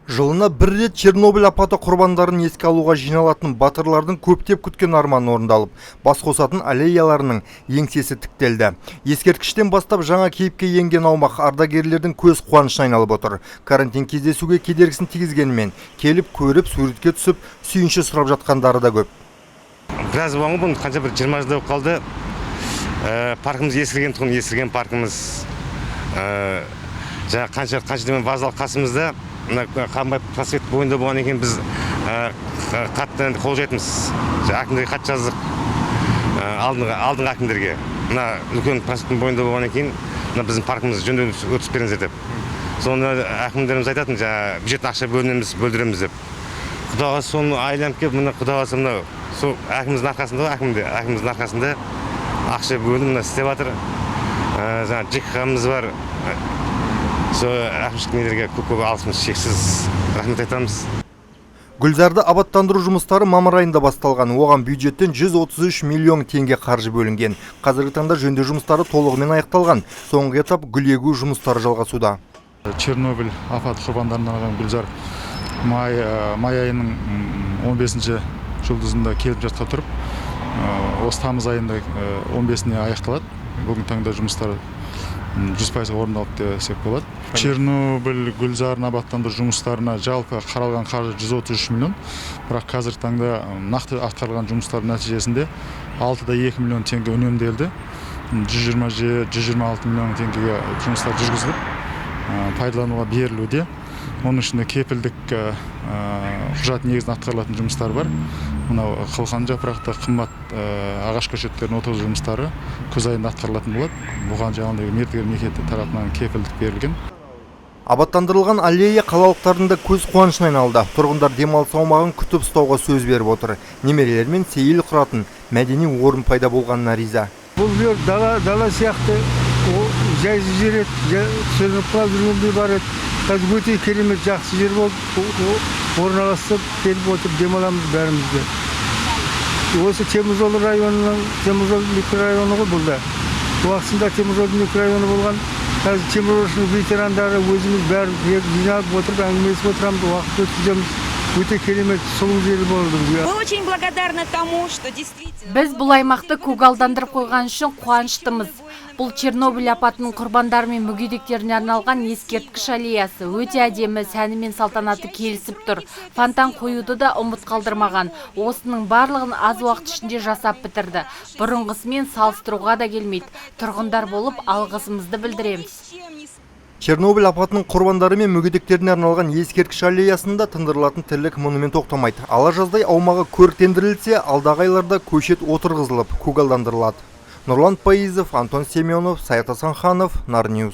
Жылына бір рет Чернобыль апаты құрбандарын еске алуға жиналатын батырлардың көптеп күткен арманы орындалып, бас қосатын аллеяларының еңсесі тіктелді. Ескерткіштен бастап жаңа кейіпке енген аумақ ардагерлердің көз қуанышына айналып отыр. Карантин кездесуге кедергісін тигізгенімен, келіп көріп, суретке түсіп, сүйінші сұрап жатқандары да көп. Біраз болған бұл қанша бір 20 жыл қалды. Паркымыз ескірген паркымыз. Жаңа қанша демен базалық қасымызда Қамбай проспект бойында болған екен, біз қатты қол жетіміз. Әкімдерге хат жаздық, алдыңғы әкімдерге. Үлкен проспекттің бойында болған екен, біздің паркымыз жөндеу өтіп беріңіздер деп. Соны әкімдеріміз айтатын, бюджеттен ақша бөлдіреміз деп. Құдағасы соны айланып келіп, құдағасы әкіміміздің арқасында ақша бөлініп істеп жатыр. ЖКХ-мыз бар. Әкімшілік нелерге көп алғысымыз шексіз рахмет айтамыз. Гүлзарды абаттандыру жұмыстары мамыр айында басталған. Оған бюджеттен 133 миллион теңге қаржы бөлінген. Қазіргі таңда жөндеу жұмыстары толығымен аяқталған. Соңғы этап гүл егу жұмыстары жалғасуда. Чернобыль апаты құрбандарына арналған Гүлзар май айының 15-ші жұлдызында келіп жатқа тұрып, осы тамыз айында 15-іне аяқталады. Бүгін таңда жұмыстары 100% орындалып десек болады. Чернобыль Гүлзарын абаттандыру жұмыстарына жалпы қаралған қаржы 133 миллион. Бірақ қазіргі таңда нақты атқарылған жұмыстардың нәтижесінде 6,2 миллион теңге үнемделді. 126 миллион теңгеге жұмыстар жүргізіліп, пайдалануға берілуде. Оның ішінде кепілдік құжат негізін атқарылатын жұмыстар бар. Мынау қылқан жапырақты қымбат ағаш көшеттерін отырғызу жұмыстары күз айында атқарылатын болады. Бұған жаңағыдай мердігер мекеме тарапынан кепілдік берілген. Абаттандырылған аллея қалалықтардың да көз қуанышына айналды. Тұрғындар демалыс аумағын күтіп ұстауға сөз беріп отыр. Немерелермен сейіл құратын мәдени орын пайда болғанына риза. Бұл жер дала сияқты жайсыз жер еді, сөніп қалып жүргендей бар еді. Қазір өте керемет жақсы жер болды. Орналасып келіп отырып демаламыз бәрімізде. Осы Теміржол районының, Теміржол микрорайоны ғой бұл да. Уақытында Теміржол микрорайоны болған. Қазір теміржолшының ветерандары өзіміз бәрі жиналып отырып, әңгімелесіп отырамыз, уақыт өткіземіз. Өте керемет сұлу жер болды. Біз бұл аймақты көгалдандырып қойған үшін қуаныштымыз. Бұл Чернобыль апатының құрбандары мен мүгедектеріне арналған ескерткіш аллеясы өте әдемі, сәні мен салтанаты келісіп тұр. Фонтан қоюды да ұмыт қалдырмаған. Осының барлығын аз уақыт ішінде жасап бітірді. Бұрынғысымен салыстыруға да келмейді. Тұрғындар болып алғысымызды білдіреміз. Чернобыль апатының құрбандары мен мүгедектеріне арналған ескерткіш аллеясында тындырылатын тірлік мұнымен тоқтамайды. Ала жаздай аумағы көріктендірілсе, алдағы айларда көшет отырғызылып, көгалдандырылады. Нұрлан Пайызов, Антон Семенов, Саят Асанханов, Нарньюз.